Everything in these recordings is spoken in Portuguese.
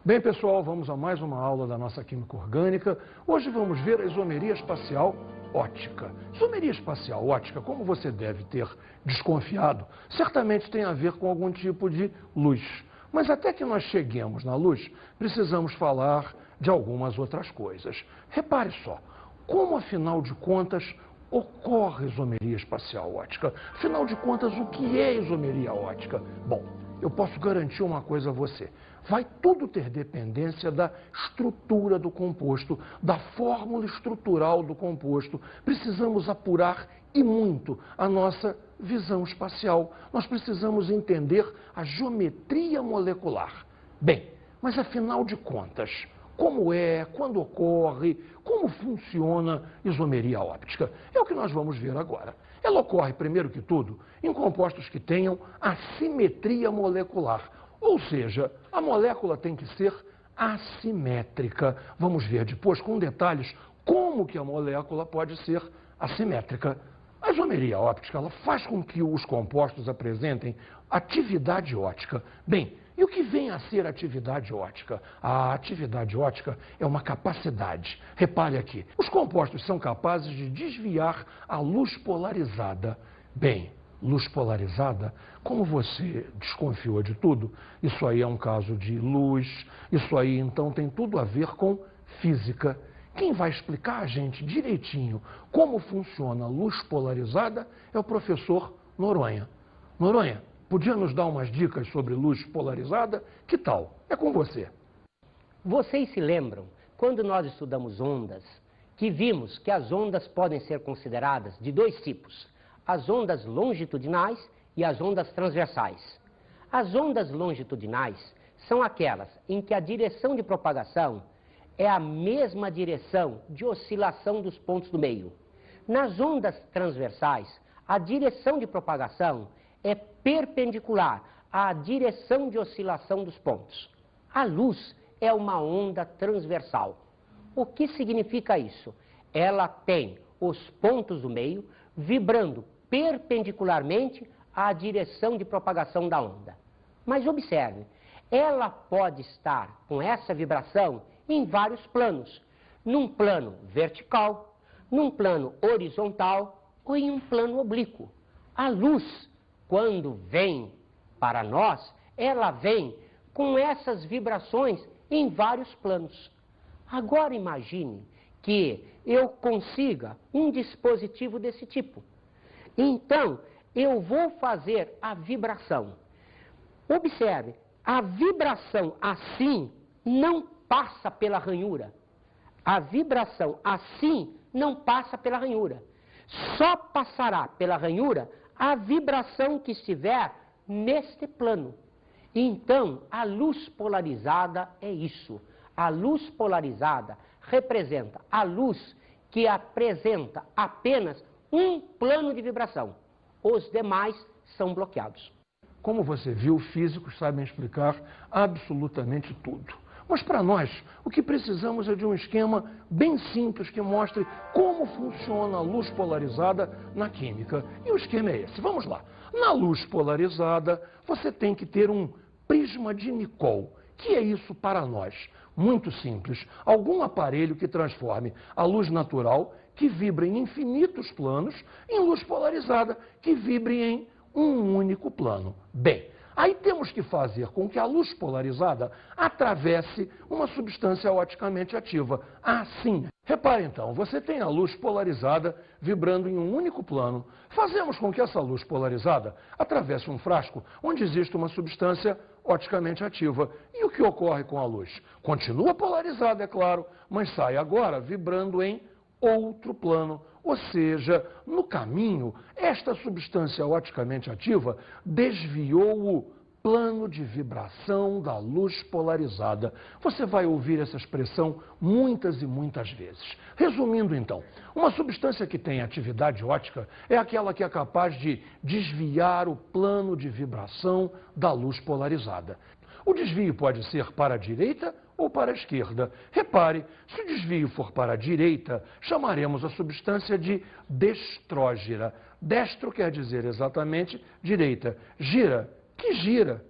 Bem, pessoal, vamos a mais uma aula da nossa química orgânica. Hoje vamos ver a isomeria espacial ótica. Isomeria espacial ótica, como você deve ter desconfiado, certamente tem a ver com algum tipo de luz. Mas até que nós cheguemos na luz, precisamos falar de algumas outras coisas. Repare só, como afinal de contas ocorre isomeria espacial ótica? Afinal de contas, o que é isomeria ótica? Bom, eu posso garantir uma coisa a você. Vai tudo ter dependência da estrutura do composto, da fórmula estrutural do composto. Precisamos apurar e muito a nossa visão espacial. Nós precisamos entender a geometria molecular. Bem, mas afinal de contas, como é, quando ocorre, como funciona isomeria óptica? É o que nós vamos ver agora. Ela ocorre, primeiro que tudo, em compostos que tenham assimetria molecular. Ou seja, a molécula tem que ser assimétrica. Vamos ver depois com detalhes como que a molécula pode ser assimétrica. A isomeria óptica ela faz com que os compostos apresentem atividade ótica. Bem, e o que vem a ser atividade ótica? A atividade ótica é uma capacidade. Repare aqui, os compostos são capazes de desviar a luz polarizada. Bem, luz polarizada, como você desconfiou de tudo, isso aí é um caso de luz, isso aí então tem tudo a ver com física. Quem vai explicar a gente direitinho como funciona a luz polarizada é o professor Noronha. Noronha, podia nos dar umas dicas sobre luz polarizada? Que tal? É com você. Vocês se lembram, quando nós estudamos ondas, que vimos que as ondas podem ser consideradas de dois tipos: as ondas longitudinais e as ondas transversais. As ondas longitudinais são aquelas em que a direção de propagação é a mesma direção de oscilação dos pontos do meio. Nas ondas transversais, a direção de propagação é perpendicular à direção de oscilação dos pontos. A luz é uma onda transversal. O que significa isso? Ela tem os pontos do meio vibrando perpendicularmente à direção de propagação da onda. Mas observe, ela pode estar com essa vibração em vários planos. Num plano vertical, num plano horizontal ou em um plano oblíquo. A luz, quando vem para nós, ela vem com essas vibrações em vários planos. Agora imagine que eu consiga um dispositivo desse tipo. Então, eu vou fazer a vibração. Observe, a vibração assim não passa pela ranhura. A vibração assim não passa pela ranhura. Só passará pela ranhura a vibração que estiver neste plano. Então, a luz polarizada é isso. A luz polarizada representa a luz que apresenta apenas um plano de vibração. Os demais são bloqueados. Como você viu, físicos sabem explicar absolutamente tudo. Mas para nós, o que precisamos é de um esquema bem simples que mostre como funciona a luz polarizada na química. E o esquema é esse. Vamos lá. Na luz polarizada, você tem que ter um prisma de Nicol. Que é isso para nós? Muito simples. Algum aparelho que transforme a luz natural, que vibra em infinitos planos, em luz polarizada, que vibre em um único plano. Bem, aí temos que fazer com que a luz polarizada atravesse uma substância oticamente ativa. Assim, repare então, você tem a luz polarizada vibrando em um único plano. Fazemos com que essa luz polarizada atravesse um frasco onde existe uma substância oticamente ativa. E o que ocorre com a luz? Continua polarizada, é claro, mas sai agora vibrando em outro plano. Ou seja, no caminho, esta substância oticamente ativa desviou o plano de vibração da luz polarizada. Você vai ouvir essa expressão muitas e muitas vezes. Resumindo então, uma substância que tem atividade ótica é aquela que é capaz de desviar o plano de vibração da luz polarizada. O desvio pode ser para a direita ou para a esquerda. Repare, se o desvio for para a direita, chamaremos a substância de destrógira. Destro quer dizer exatamente direita. Gira,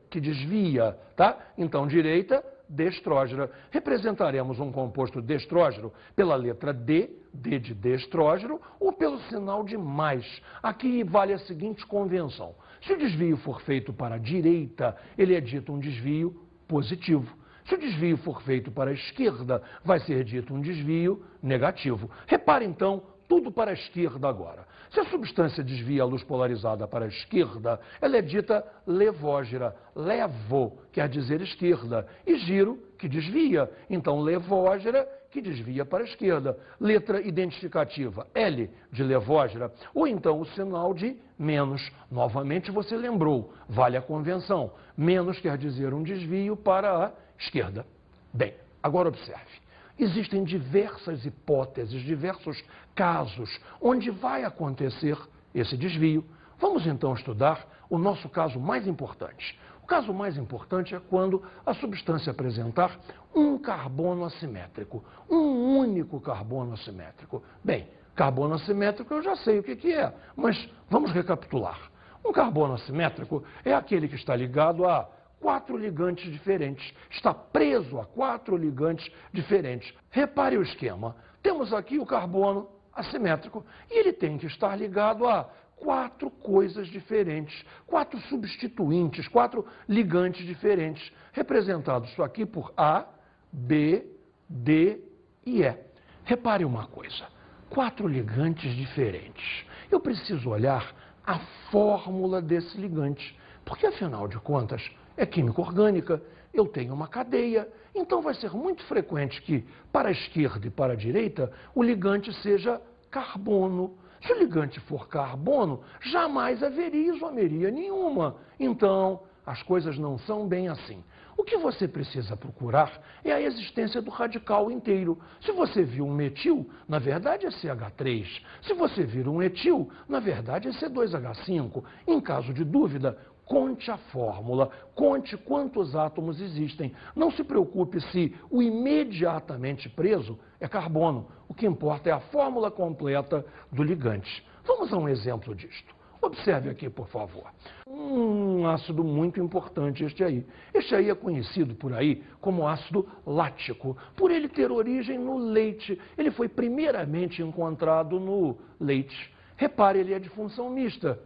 que desvia, tá? Então, direita, destrógera. Representaremos um composto destrógero pela letra D, D de destrógero, ou pelo sinal de mais. Aqui vale a seguinte convenção. Se o desvio for feito para a direita, ele é dito um desvio positivo. Se o desvio for feito para a esquerda, vai ser dito um desvio negativo. Repare, então, tudo para a esquerda agora. Se a substância desvia a luz polarizada para a esquerda, ela é dita levógera. Levo quer dizer esquerda e giro, que desvia. Então, levógera, que desvia para a esquerda. Letra identificativa, L de levógera, ou então o sinal de menos. Novamente você lembrou, vale a convenção. Menos quer dizer um desvio para a esquerda. Bem, agora observe. Existem diversas hipóteses, diversos casos onde vai acontecer esse desvio. Vamos então estudar o nosso caso mais importante. O caso mais importante é quando a substância apresentar um carbono assimétrico, um único carbono assimétrico. Bem, carbono assimétrico eu já sei o que é, mas vamos recapitular. Um carbono assimétrico é aquele que está ligado a 4 ligantes diferentes, está preso a 4 ligantes diferentes. Repare o esquema. Temos aqui o carbono assimétrico e ele tem que estar ligado a 4 coisas diferentes, 4 substituintes, 4 ligantes diferentes, representados aqui por A, B, D e E. Repare uma coisa, 4 ligantes diferentes. Eu preciso olhar a fórmula desse ligante, porque afinal de contas, é química orgânica, eu tenho uma cadeia, então vai ser muito frequente que, para a esquerda e para a direita, o ligante seja carbono. Se o ligante for carbono, jamais haveria isomeria nenhuma. Então, as coisas não são bem assim. O que você precisa procurar é a existência do radical inteiro. Se você viu um metil, na verdade é CH3. Se você vir um etil, na verdade é C2H5. Em caso de dúvida, conte a fórmula, conte quantos átomos existem. Não se preocupe se o imediatamente preso é carbono. O que importa é a fórmula completa do ligante. Vamos a um exemplo disto. Observe aqui, por favor. Um ácido muito importante este aí. Este aí é conhecido por aí como ácido lático, por ele ter origem no leite. Ele foi primeiramente encontrado no leite. Repare, ele é de função mista.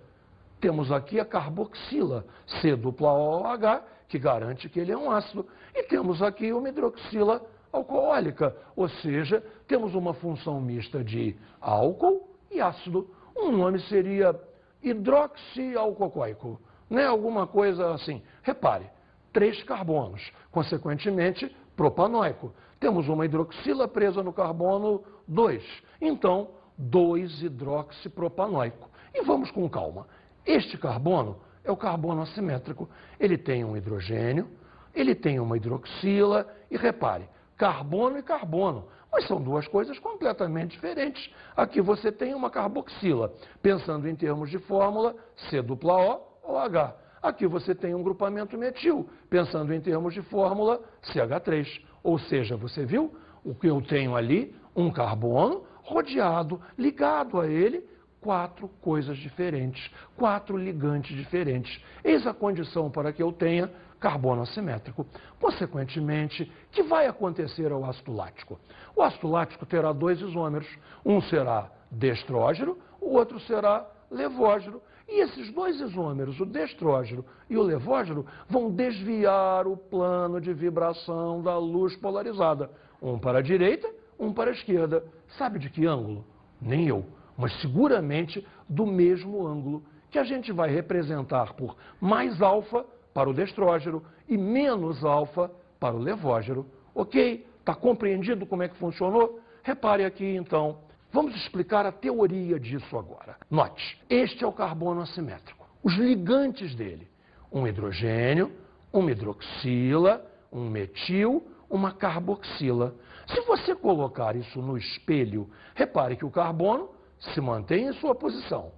Temos aqui a carboxila, C-OH, que garante que ele é um ácido. E temos aqui uma hidroxila alcoólica, ou seja, temos uma função mista de álcool e ácido. Um nome seria hidroxialcoóico, né? Alguma coisa assim. Repare, 3 carbonos, consequentemente, propanóico. Temos uma hidroxila presa no carbono 2, então 2-hidroxipropanóico. E vamos com calma. Este carbono é o carbono assimétrico. Ele tem um hidrogênio, ele tem uma hidroxila e repare, carbono e carbono, mas são duas coisas completamente diferentes. Aqui você tem uma carboxila, pensando em termos de fórmula, C-OO-H. Aqui você tem um grupamento metil, pensando em termos de fórmula, CH3. Ou seja, você viu o que eu tenho ali? Um carbono rodeado, ligado a ele, 4 coisas diferentes, 4 ligantes diferentes. Eis a condição para que eu tenha carbono assimétrico. Consequentemente, o que vai acontecer ao ácido lático? O ácido lático terá 2 isômeros. Um será destrógeno, o outro será levógeno. E esses 2 isômeros, o destrógeno e o levógeno, vão desviar o plano de vibração da luz polarizada. Um para a direita, um para a esquerda. Sabe de que ângulo? Nem eu. Mas seguramente do mesmo ângulo, que a gente vai representar por mais alfa para o destrógeno e menos alfa para o levógeno. Ok? Está compreendido como é que funcionou? Repare aqui, então. Vamos explicar a teoria disso agora. Note, este é o carbono assimétrico. Os ligantes dele, um hidrogênio, uma hidroxila, um metil, uma carboxila. Se você colocar isso no espelho, repare que o carbono se mantém em sua posição.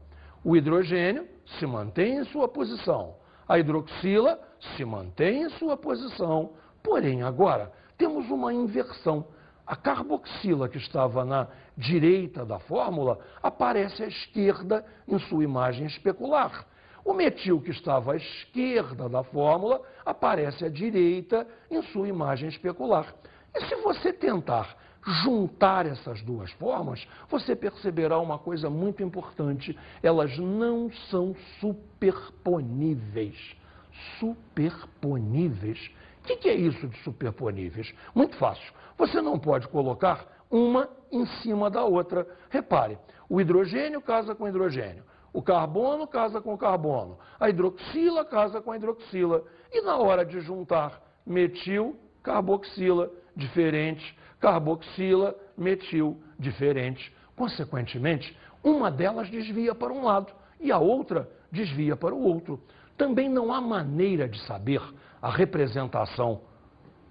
O hidrogênio se mantém em sua posição. A hidroxila se mantém em sua posição. Porém, agora, temos uma inversão. A carboxila, que estava na direita da fórmula, aparece à esquerda em sua imagem especular. O metil que estava à esquerda da fórmula aparece à direita em sua imagem especular. E se você tentar juntar essas duas formas, você perceberá uma coisa muito importante. Elas não são superponíveis. Superponíveis. O que é isso de superponíveis? Muito fácil. Você não pode colocar uma em cima da outra. Repare, o hidrogênio casa com hidrogênio. O carbono casa com carbono. A hidroxila casa com a hidroxila. E na hora de juntar metil, carboxila, diferente, carboxila, metil, diferente. Consequentemente, uma delas desvia para um lado e a outra desvia para o outro. Também não há maneira de saber a representação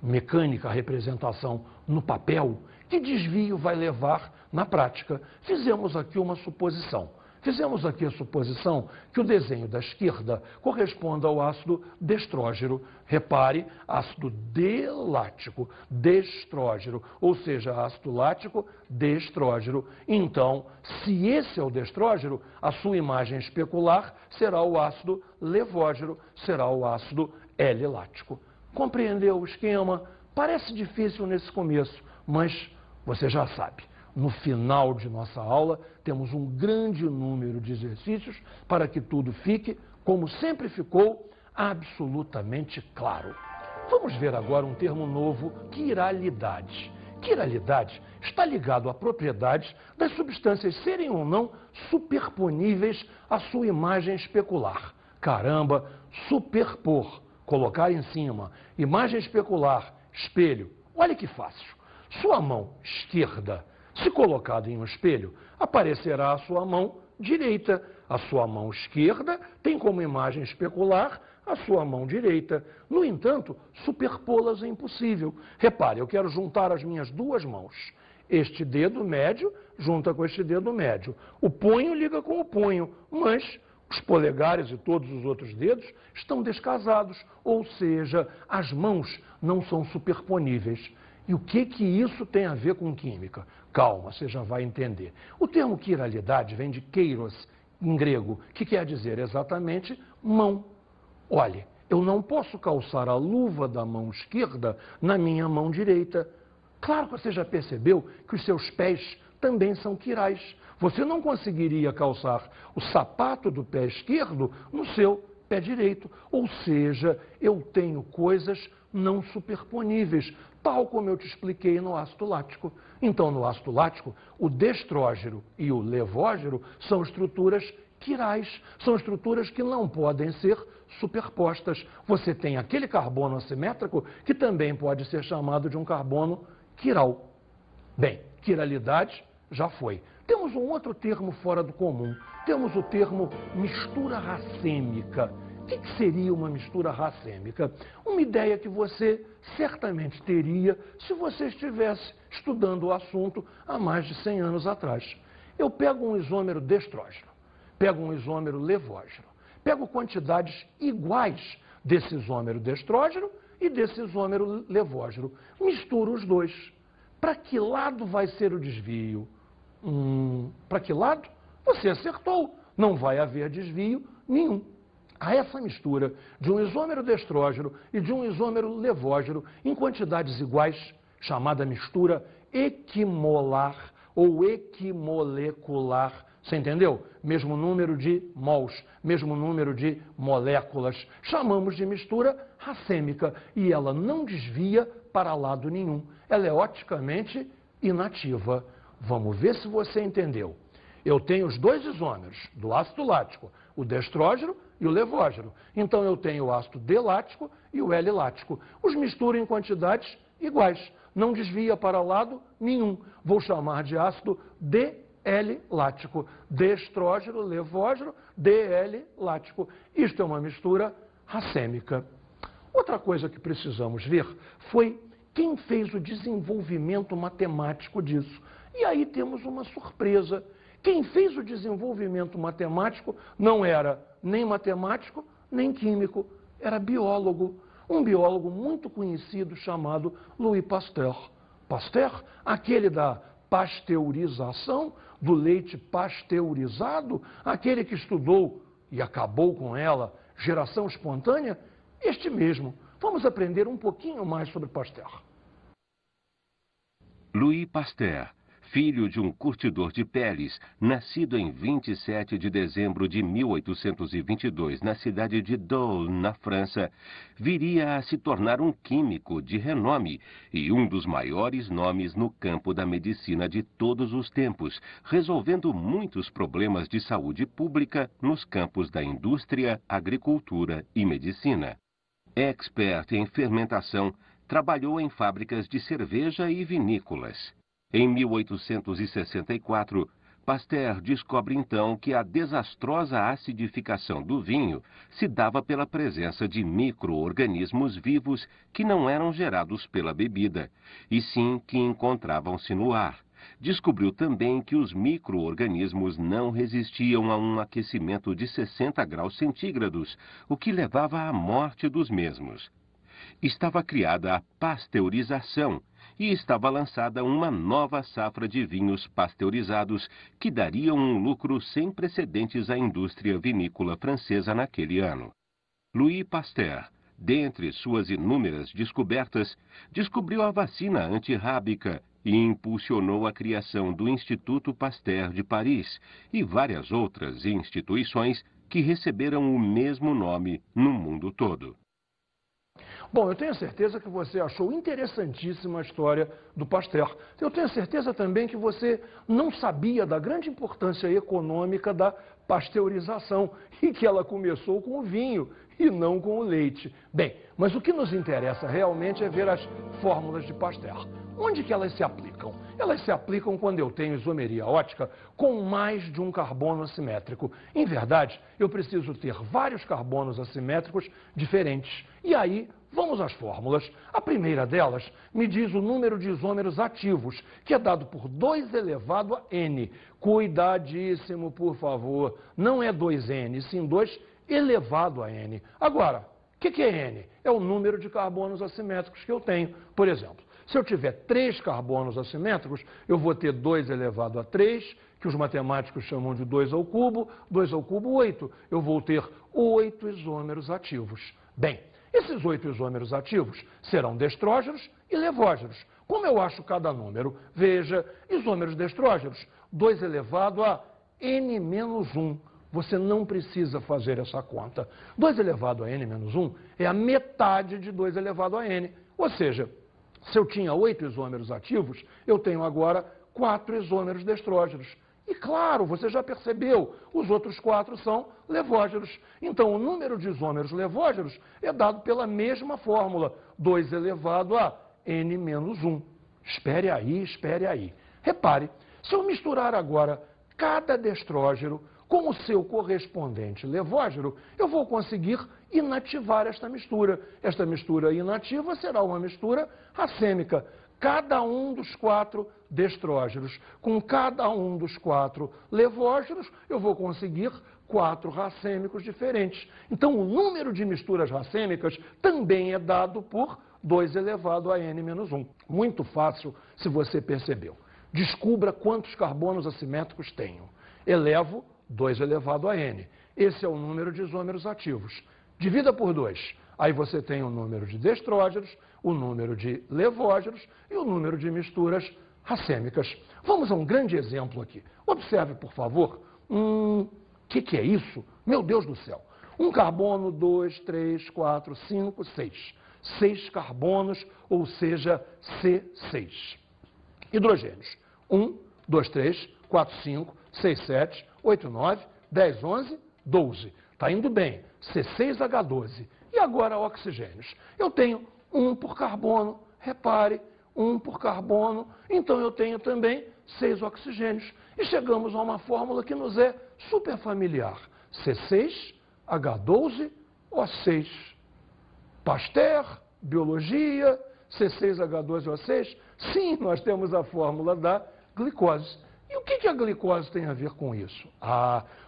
mecânica, a representação no papel, que desvio vai levar na prática. Fizemos aqui uma suposição. Fizemos aqui a suposição que o desenho da esquerda corresponda ao ácido destrógeno. Repare, ácido delático, destrógeno, ou seja, ácido lático, destrógeno. Então, se esse é o destrógeno, a sua imagem especular será o ácido levógeno, será o ácido L-lático. Compreendeu o esquema? Parece difícil nesse começo, mas você já sabe. No final de nossa aula, temos um grande número de exercícios para que tudo fique, como sempre ficou, absolutamente claro. Vamos ver agora um termo novo, quiralidade. Quiralidade está ligado à propriedade das substâncias serem ou não superponíveis à sua imagem especular. Caramba, superpor, colocar em cima, imagem especular, espelho. Olha que fácil. Sua mão esquerda, se colocada em um espelho, aparecerá a sua mão direita. A sua mão esquerda tem como imagem especular a sua mão direita. No entanto, superpô-las é impossível. Repare, eu quero juntar as minhas duas mãos. Este dedo médio junta com este dedo médio. O punho liga com o punho, mas os polegares e todos os outros dedos estão descasados, ou seja, as mãos não são superponíveis. E o que isso tem a ver com química? Calma, você já vai entender. O termo quiralidade vem de keiros, em grego, que quer dizer exatamente mão. Olhe, eu não posso calçar a luva da mão esquerda na minha mão direita. Claro que você já percebeu que os seus pés também são quirais. Você não conseguiria calçar o sapato do pé esquerdo no seu pé direito. Ou seja, eu tenho coisas não superponíveis, tal como eu te expliquei no ácido lático. Então, no ácido lático, o destrógeno e o levógeno são estruturas quirais, são estruturas que não podem ser superpostas. Você tem aquele carbono assimétrico que também pode ser chamado de um carbono quiral. Bem, quiralidade já foi. Temos um outro termo fora do comum. Temos o termo mistura racêmica. O que seria uma mistura racêmica? Uma ideia que você certamente teria se você estivesse estudando o assunto há mais de 100 anos atrás. Eu pego um isômero destrógeno, pego um isômero levógeno, pego quantidades iguais desse isômero destrógeno e desse isômero levógeno, misturo os dois. Para que lado vai ser o desvio? Para que lado? Você acertou, não vai haver desvio nenhum. A essa mistura de um isômero destrógeno e de um isômero levógeno em quantidades iguais, chamada mistura equimolar ou equimolecular, você entendeu? Mesmo número de mols, mesmo número de moléculas, chamamos de mistura racêmica e ela não desvia para lado nenhum, ela é oticamente inativa. Vamos ver se você entendeu. Eu tenho os dois isômeros do ácido lático, o destrógeno e o levógeno. Então eu tenho o ácido D-lático e o L-lático. Os misturo em quantidades iguais. Não desvia para lado nenhum. Vou chamar de ácido DL-lático. Destrógeno, levógeno, DL-lático. Isto é uma mistura racêmica. Outra coisa que precisamos ver foi quem fez o desenvolvimento matemático disso. E aí temos uma surpresa. Quem fez o desenvolvimento matemático não era nem matemático, nem químico, era biólogo. Um biólogo muito conhecido chamado Louis Pasteur. Pasteur, aquele da pasteurização, do leite pasteurizado, aquele que estudou e acabou com ela, geração espontânea? Este mesmo. Vamos aprender um pouquinho mais sobre Pasteur. Louis Pasteur, filho de um curtidor de peles, nascido em 27 de dezembro de 1822 na cidade de Dole, na França, viria a se tornar um químico de renome e um dos maiores nomes no campo da medicina de todos os tempos, resolvendo muitos problemas de saúde pública nos campos da indústria, agricultura e medicina. Expert em fermentação, trabalhou em fábricas de cerveja e vinícolas. Em 1864, Pasteur descobre então que a desastrosa acidificação do vinho se dava pela presença de micro-organismos vivos que não eram gerados pela bebida, e sim que encontravam-se no ar. Descobriu também que os micro-organismos não resistiam a um aquecimento de 60 graus centígrados, o que levava à morte dos mesmos. Estava criada a pasteurização e estava lançada uma nova safra de vinhos pasteurizados que dariam um lucro sem precedentes à indústria vinícola francesa naquele ano. Louis Pasteur, dentre suas inúmeras descobertas, descobriu a vacina antirrábica e impulsionou a criação do Instituto Pasteur de Paris e várias outras instituições que receberam o mesmo nome no mundo todo. Bom, eu tenho certeza que você achou interessantíssima a história do Pasteur. Eu tenho certeza também que você não sabia da grande importância econômica da pasteurização e que ela começou com o vinho e não com o leite. Bem, mas o que nos interessa realmente é ver as fórmulas de Pasteur. Onde que elas se aplicam? Elas se aplicam quando eu tenho isomeria ótica com mais de um carbono assimétrico. Em verdade, eu preciso ter vários carbonos assimétricos diferentes. E aí, vamos às fórmulas. A primeira delas me diz o número de isômeros ativos, que é dado por 2 elevado a n. Cuidadíssimo, por favor. Não é 2n, sim 2 elevado a n. Agora, o que é n? É o número de carbonos assimétricos que eu tenho. Por exemplo, se eu tiver 3 carbonos assimétricos, eu vou ter 2 elevado a 3, que os matemáticos chamam de 2 ao cubo, 2 ao cubo, 8. Eu vou ter 8 isômeros ativos. Bem, esses 8 isômeros ativos serão destrógenos e levógenos. Como eu acho cada número? Veja, isômeros destrógenos, 2 elevado a n menos 1. Você não precisa fazer essa conta. 2 elevado a n menos 1 é a metade de 2 elevado a n. Ou seja, se eu tinha 8 isômeros ativos, eu tenho agora 4 isômeros destrógenos. E claro, você já percebeu, os outros 4 são levógenos. Então, o número de isômeros levógenos é dado pela mesma fórmula, 2 elevado a n menos 1. Espere aí, espere aí. Repare, se eu misturar agora cada destrógeno com o seu correspondente levógeno, eu vou conseguir inativar esta mistura. Esta mistura inativa será uma mistura racêmica. Cada um dos 4 destrógenos com cada um dos 4 levógenos, eu vou conseguir 4 racêmicos diferentes. Então, o número de misturas racêmicas também é dado por 2 elevado a n menos 1. Muito fácil, se você percebeu. Descubra quantos carbonos assimétricos tenho. Elevo 2 elevado a n. Esse é o número de isômeros ativos. Divida por 2. Aí você tem o número de destrógenos, o número de levógenos e o número de misturas racêmicas. Vamos a um grande exemplo aqui. Observe, por favor. Que é isso? Meu Deus do céu. Um carbono, 2, 3, 4, 5, 6. 6 carbonos, ou seja, C6. Hidrogênios. 1, 2, 3, 4, 5, 6, 7, 8, 9, 10, 11, 12. Está indo bem. C6H12. E agora oxigênios. Eu tenho 1 por carbono. Repare, 1 por carbono. Então eu tenho também 6 oxigênios. E chegamos a uma fórmula que nos é super familiar. C6H12O6. Pasteur, biologia, C6H12O6. Sim, nós temos a fórmula da glicose. E o que a glicose tem a ver com isso?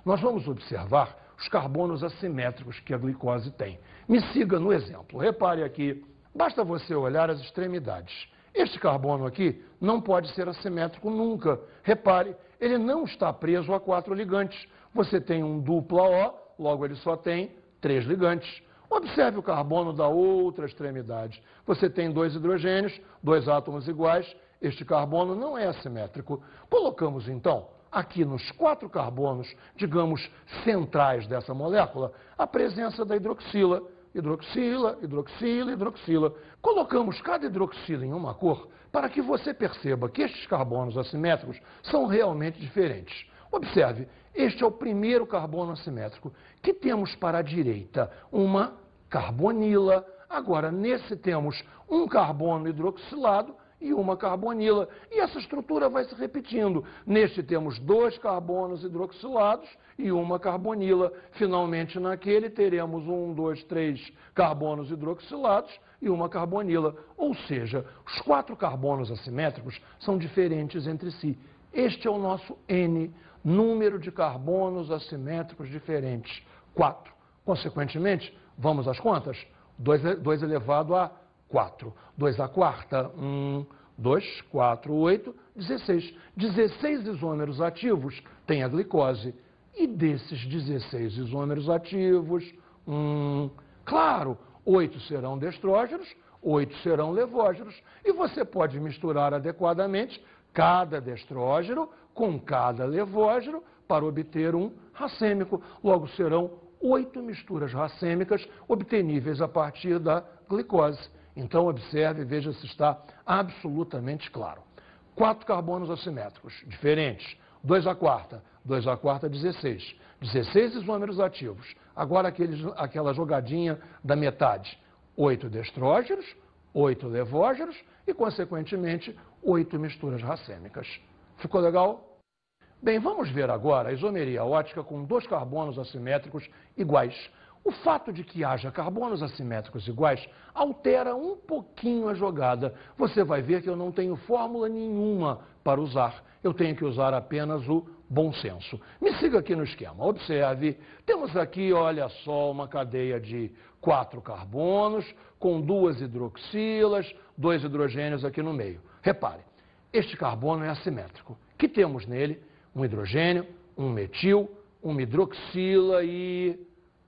Nós vamos observar os carbonos assimétricos que a glicose tem. Me siga no exemplo. Repare aqui, basta você olhar as extremidades. Este carbono aqui não pode ser assimétrico nunca. Repare, ele não está preso a 4 ligantes. Você tem um dupla O, logo ele só tem 3 ligantes. Observe o carbono da outra extremidade. Você tem 2 hidrogênios, 2 átomos iguais. Este carbono não é assimétrico. Colocamos, então, aqui nos 4 carbonos, digamos, centrais dessa molécula, a presença da hidroxila. Hidroxila, hidroxila, hidroxila. Colocamos cada hidroxila em uma cor para que você perceba que estes carbonos assimétricos são realmente diferentes. Observe, este é o primeiro carbono assimétrico, que temos para a direita uma carbonila. Agora, nesse temos um carbono hidroxilado e uma carbonila. E essa estrutura vai se repetindo. Neste temos 2 carbonos hidroxilados e uma carbonila. Finalmente, naquele teremos 1, 2, 3 carbonos hidroxilados e uma carbonila. Ou seja, os 4 carbonos assimétricos são diferentes entre si. Este é o nosso N, número de carbonos assimétricos diferentes, 4. Consequentemente, vamos às contas? 2 elevado a 4. 2 à quarta, 1, 2, 4, 8, 16. 16 isômeros ativos tem a glicose. E desses 16 isômeros ativos, claro, 8 serão destrógenos, 8 serão levógenos. E você pode misturar adequadamente cada destrógeno com cada levógeno para obter um racêmico. Logo, serão 8 misturas racêmicas obteníveis a partir da glicose. Então, observe e veja se está absolutamente claro. 4 carbonos assimétricos, diferentes. 2 à quarta, 16. 16 isômeros ativos. Agora, aquela jogadinha da metade. 8 destrógenos, 8 levógenos e, consequentemente, 8 misturas racêmicas. Ficou legal? Bem, vamos ver agora a isomeria ótica com 2 carbonos assimétricos iguais. O fato de que haja carbonos assimétricos iguais altera um pouquinho a jogada. Você vai ver que eu não tenho fórmula nenhuma para usar. Eu tenho que usar apenas o bom senso. Me siga aqui no esquema. Observe, temos aqui, olha só, uma cadeia de 4 carbonos com 2 hidroxilas, 2 hidrogênios aqui no meio. Repare, este carbono é assimétrico. Que temos nele? Um hidrogênio, um metil, uma hidroxila e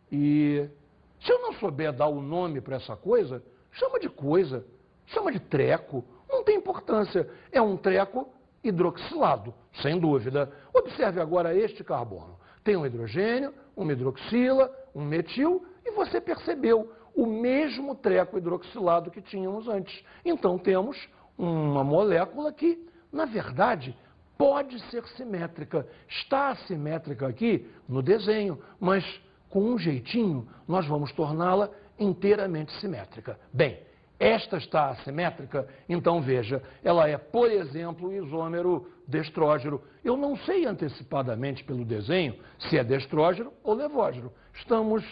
se eu não souber dar o nome para essa coisa, chama de coisa, chama de treco, não tem importância. É um treco hidroxilado, sem dúvida. Observe agora este carbono. Tem um hidrogênio, uma hidroxila, um metil e você percebeu o mesmo treco hidroxilado que tínhamos antes. Então temos uma molécula que, na verdade, pode ser simétrica. Está assimétrica aqui no desenho, mas com um jeitinho nós vamos torná-la inteiramente simétrica. Bem, esta está assimétrica, então veja, ela é, por exemplo, o isômero destrógeno. Eu não sei antecipadamente pelo desenho se é destrógeno ou levógeno. Estamos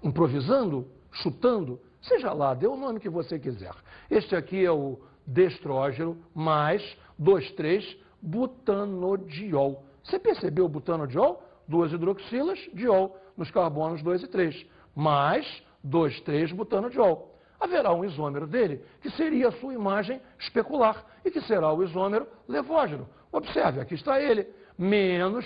improvisando, chutando, seja lá, dê o nome que você quiser. Este aqui é o destrógeno mais 2,3-butanodiol. Você percebeu o butanodiol? 2 hidroxilas, diol, nos carbonos 2 e 3, mais 2,3-butanodiol. Haverá um isômero dele que seria a sua imagem especular e que será o isômero levógeno. Observe, aqui está ele, menos,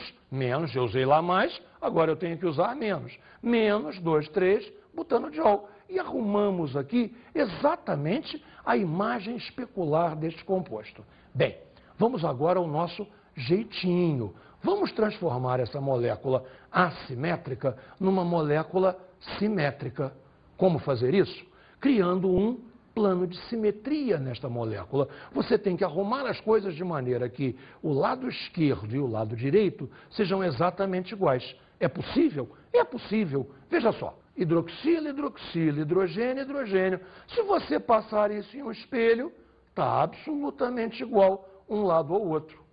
eu usei lá mais, agora eu tenho que usar menos 2,3-butanodiol. E arrumamos aqui exatamente a imagem especular deste composto. Bem, vamos agora ao nosso jeitinho. Vamos transformar essa molécula assimétrica numa molécula simétrica. Como fazer isso? Criando um plano de simetria nesta molécula. Você tem que arrumar as coisas de maneira que o lado esquerdo e o lado direito sejam exatamente iguais. É possível? É possível. Veja só. Hidroxila, hidroxila, hidrogênio, hidrogênio. Se você passar isso em um espelho, está absolutamente igual um lado ao outro.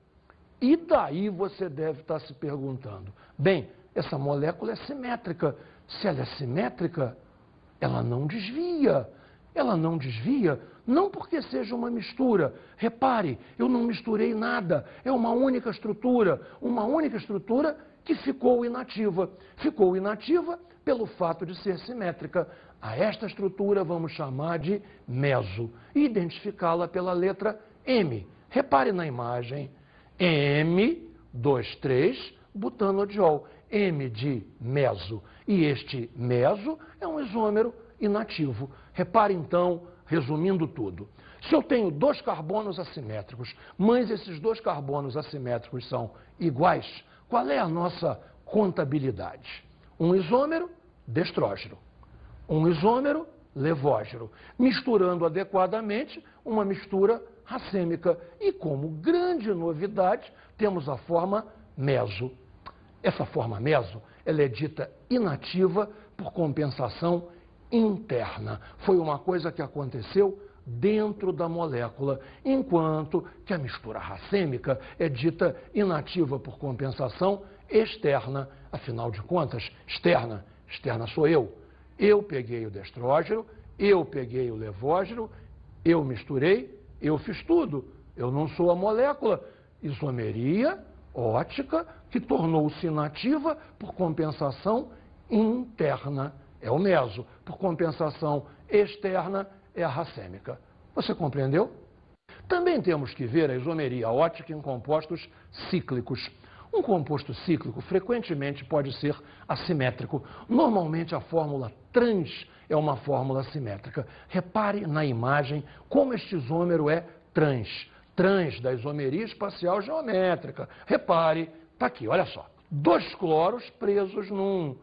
E daí você deve estar se perguntando, bem, essa molécula é simétrica. Se ela é simétrica, ela não desvia. Ela não desvia, não porque seja uma mistura. Repare, eu não misturei nada. É uma única estrutura que ficou inativa. Ficou inativa pelo fato de ser simétrica. A esta estrutura vamos chamar de meso e identificá-la pela letra M. Repare na imagem. M, 2,3-butanodiol. M de meso. E este meso é um isômero inativo. Repare então, resumindo tudo. Se eu tenho dois carbonos assimétricos, mas esses dois carbonos assimétricos são iguais, qual é a nossa contabilidade? Um isômero, destrógeno. Um isômero, levógeno. Misturando adequadamente, uma mistura racêmica. E como grande novidade, temos a forma meso. Essa forma meso, ela é dita inativa por compensação interna. Foi uma coisa que aconteceu dentro da molécula, enquanto que a mistura racêmica é dita inativa por compensação externa. Afinal de contas, externa sou eu. Eu peguei o destrógeno, eu peguei o levógeno, eu misturei, eu fiz tudo. Eu não sou a molécula. Isomeria ótica que tornou-se inativa por compensação interna. É o meso. Por compensação externa é a racêmica. Você compreendeu? Também temos que ver a isomeria ótica em compostos cíclicos. Um composto cíclico frequentemente pode ser assimétrico. Normalmente a fórmula trans é uma fórmula simétrica. Repare na imagem como este isômero é trans. Trans da isomeria espacial geométrica. Repare, está aqui, olha só. 2 cloros presos num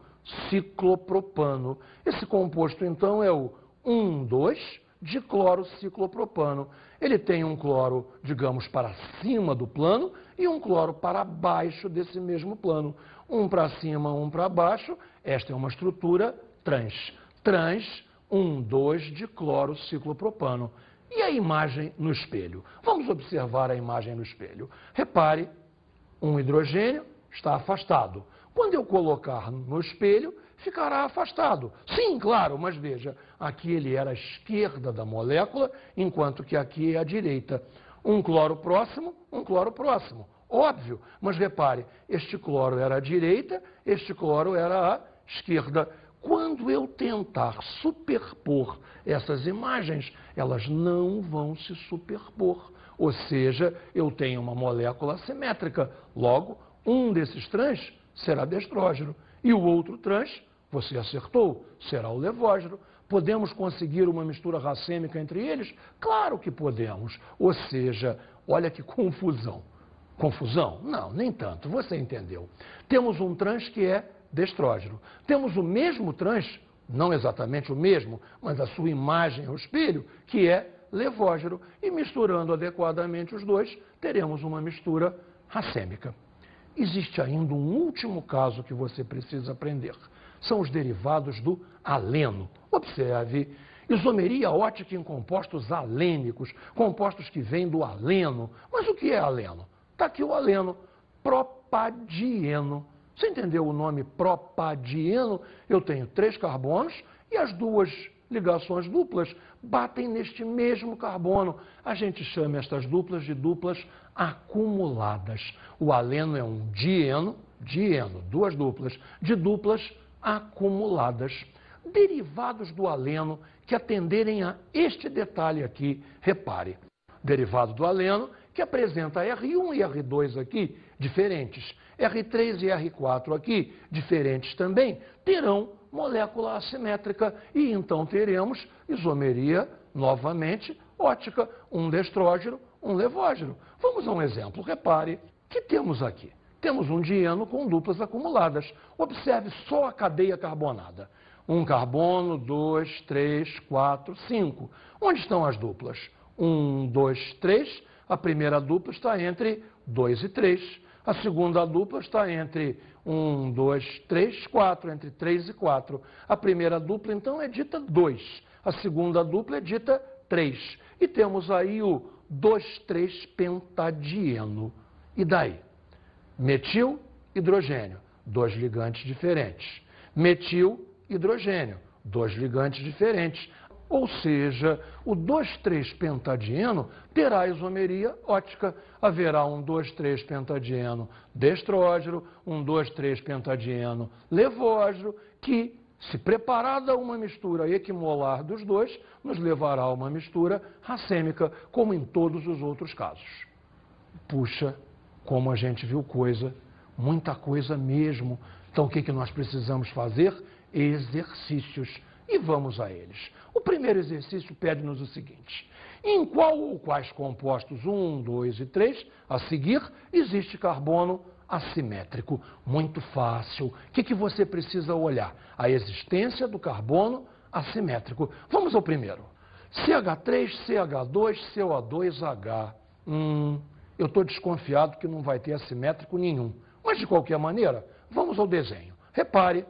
ciclopropano. Esse composto então é o 1,2 diclorociclopropano. Ele tem um cloro, digamos, para cima do plano e um cloro para baixo desse mesmo plano. Um para cima, um para baixo. Esta é uma estrutura trans. Trans 1,2 diclorociclopropano. E a imagem no espelho? Vamos observar a imagem no espelho. Repare, um hidrogênio está afastado. Quando eu colocar no espelho, ficará afastado. Sim, claro, mas veja, aqui ele era à esquerda da molécula, enquanto que aqui é à direita. Um cloro próximo, um cloro próximo. Óbvio, mas repare, este cloro era à direita, este cloro era à esquerda. Quando eu tentar superpor essas imagens, elas não vão se superpor. Ou seja, eu tenho uma molécula assimétrica. Logo, um desses trans será destrógeno e o outro trans, você acertou, será o levógeno. Podemos conseguir uma mistura racêmica entre eles? Claro que podemos. Ou seja, olha que confusão. Confusão? Não, nem tanto, você entendeu. Temos um trans que é destrógeno. Temos o mesmo trans, não exatamente o mesmo, mas a sua imagem ao espelho, que é levógeno. E misturando adequadamente os dois, teremos uma mistura racêmica. Existe ainda um último caso que você precisa aprender. São os derivados do aleno. Observe, isomeria ótica em compostos alênicos, compostos que vêm do aleno. Mas o que é aleno? Está aqui o aleno, propadieno. Você entendeu o nome propadieno? Eu tenho 3 carbonos e as 2 ligações duplas batem neste mesmo carbono. A gente chama estas duplas de duplas acumuladas. O aleno é um dieno, 2 duplas, de duplas acumuladas. Derivados do aleno que atenderem a este detalhe aqui, repare. Derivado do aleno que apresenta R1 e R2 aqui diferentes. R3 e R4 aqui diferentes também, terão molécula assimétrica e então teremos isomeria novamente ótica, um destrógeno, um levógeno. Vamos a um exemplo. Repare que temos aqui. Temos um dieno com duplas acumuladas. Observe só a cadeia carbonada. Um carbono, 2, 3, 4, 5. Onde estão as duplas? 1, 2, 3. A primeira dupla está entre 2 e 3. A segunda dupla está entre 1, 2, 3, 4, entre 3 e 4. A primeira dupla, então, é dita 2. A segunda dupla é dita 3. E temos aí o 2,3 pentadieno. E daí? Metil, hidrogênio, 2 ligantes diferentes. Metil, hidrogênio, 2 ligantes diferentes. Ou seja, o 2,3 pentadieno terá isomeria ótica. Haverá um 2,3 pentadieno destrógeno, um 2,3 pentadieno levógeno, que, se preparada uma mistura equimolar dos dois, nos levará a uma mistura racêmica, como em todos os outros casos. Puxa, como a gente viu coisa, muita coisa mesmo. Então, o que nós precisamos fazer? Exercícios. E vamos a eles. O primeiro exercício pede-nos o seguinte: em qual ou quais compostos 1, 2 e 3 a seguir existe carbono assimétrico? Muito fácil. O que você precisa olhar? A existência do carbono assimétrico. Vamos ao primeiro. CH3, CH2, CO2H. Eu estou desconfiado que não vai ter assimétrico nenhum. Mas, de qualquer maneira, vamos ao desenho. Repare,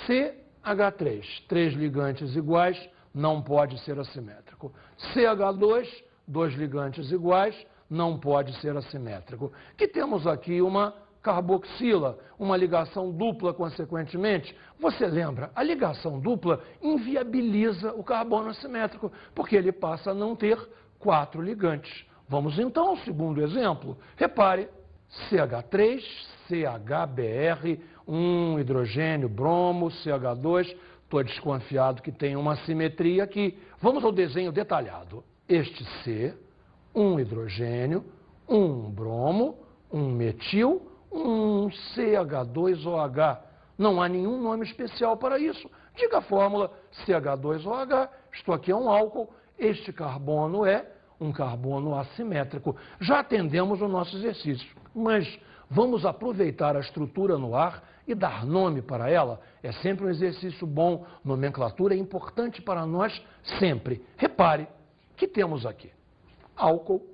CH3, 3 ligantes iguais, não pode ser assimétrico. CH2, 2 ligantes iguais, não pode ser assimétrico. Que temos aqui uma carboxila, uma ligação dupla, consequentemente. Você lembra, a ligação dupla inviabiliza o carbono assimétrico, porque ele passa a não ter 4 ligantes. Vamos então ao segundo exemplo. Repare, CH3, CHBr, 1 hidrogênio, bromo, CH2. Estou desconfiado que tem uma assimetria aqui. Vamos ao desenho detalhado. Este C, 1 hidrogênio, 1 bromo, 1 metil, 1 CH2OH. Não há nenhum nome especial para isso. Diga a fórmula CH2OH. Isto aqui é um álcool. Este carbono é um carbono assimétrico. Já atendemos o nosso exercício, mas vamos aproveitar a estrutura no ar e dar nome para ela. É sempre um exercício bom. Nomenclatura é importante para nós sempre. Repare que temos aqui álcool,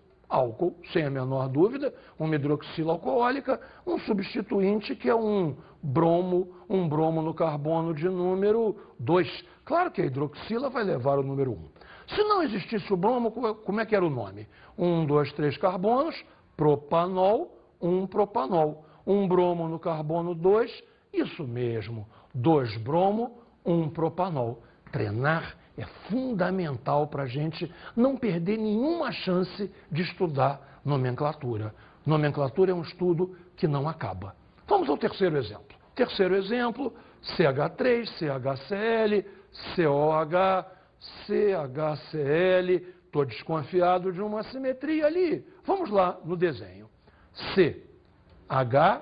sem a menor dúvida, uma hidroxila alcoólica, um substituinte que é um bromo no carbono de número 2. Claro que a hidroxila vai levar o número 1. Se não existisse o bromo, como é que era o nome? 1, 2, 3 carbonos, propanol, 1 propanol. 1 bromo no carbono 2, isso mesmo, 2 bromo, 1 propanol. Treinar é fundamental para a gente não perder nenhuma chance de estudar nomenclatura. Nomenclatura é um estudo que não acaba. Vamos ao terceiro exemplo. Terceiro exemplo, CH3, CHCl, COH, CHCl. Estou desconfiado de uma assimetria ali. Vamos lá no desenho. CHCl,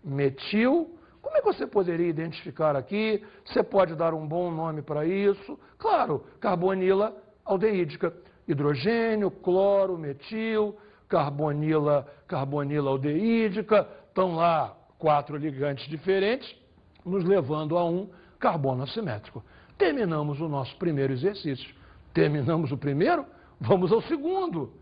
metil. Como é que você poderia identificar aqui? Você pode dar um bom nome para isso. Claro, carbonila aldeídica. Hidrogênio, cloro, metil, carbonila aldeídica. Estão lá 4 ligantes diferentes, nos levando a um carbono assimétrico. Terminamos o nosso primeiro exercício. Terminamos o primeiro? Vamos ao segundo.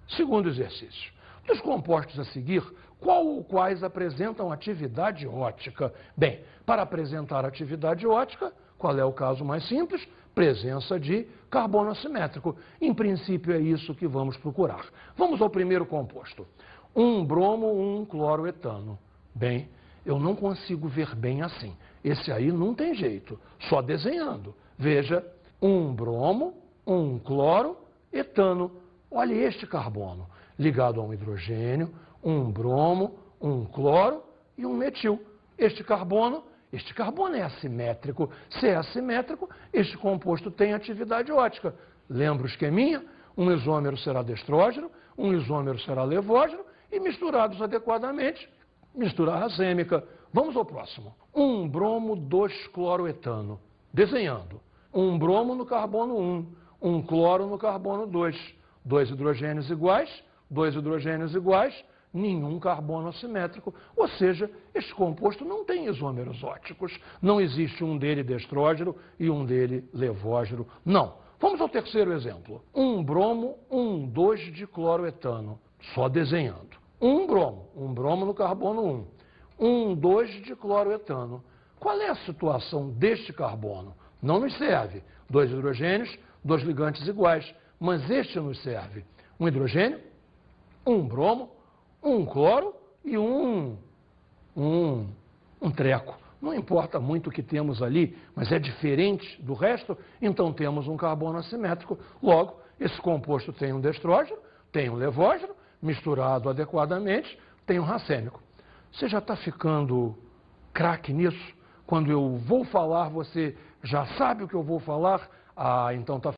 Segundo exercício. Dos compostos a seguir, qual ou quais apresentam atividade ótica? Bem, para apresentar atividade ótica, qual é o caso mais simples? Presença de carbono assimétrico. Em princípio, é isso que vamos procurar. Vamos ao primeiro composto. 1 bromo, 1 cloroetano. Bem, eu não consigo ver bem assim. Esse aí não tem jeito, só desenhando. Veja, 1 bromo, 1 cloroetano. Olha este carbono, ligado a um hidrogênio, 1 bromo, 1 cloro e 1 metil. Este carbono é assimétrico. Se é assimétrico, este composto tem atividade ótica. Lembra o esqueminha? Um isômero será destrógeno, um isômero será levógeno e misturados adequadamente, mistura racêmica. Vamos ao próximo. 1 bromo, 2 cloroetano. Desenhando. 1 bromo no carbono 1, 1 cloro no carbono 2. 2 hidrogênios iguais, 2 hidrogênios iguais, nenhum carbono assimétrico. Ou seja, este composto não tem isômeros óticos. Não existe um dele destrógeno e um dele levógeno. Não. Vamos ao terceiro exemplo. 1 bromo, 1, 2 de cloroetano. Só desenhando. 1 bromo no carbono 1. 1, 2 de cloroetano. Qual é a situação deste carbono? Não nos serve. 2 hidrogênios, 2 ligantes iguais. Mas este nos serve. 1 hidrogênio, 1 bromo, 1 cloro e um treco. Não importa muito o que temos ali, mas é diferente do resto, então temos um carbono assimétrico. Logo, esse composto tem um destrógeno, tem um levógeno, misturado adequadamente, tem um racêmico. Você já está ficando craque nisso? Quando eu vou falar, você já sabe o que eu vou falar? Ah, então está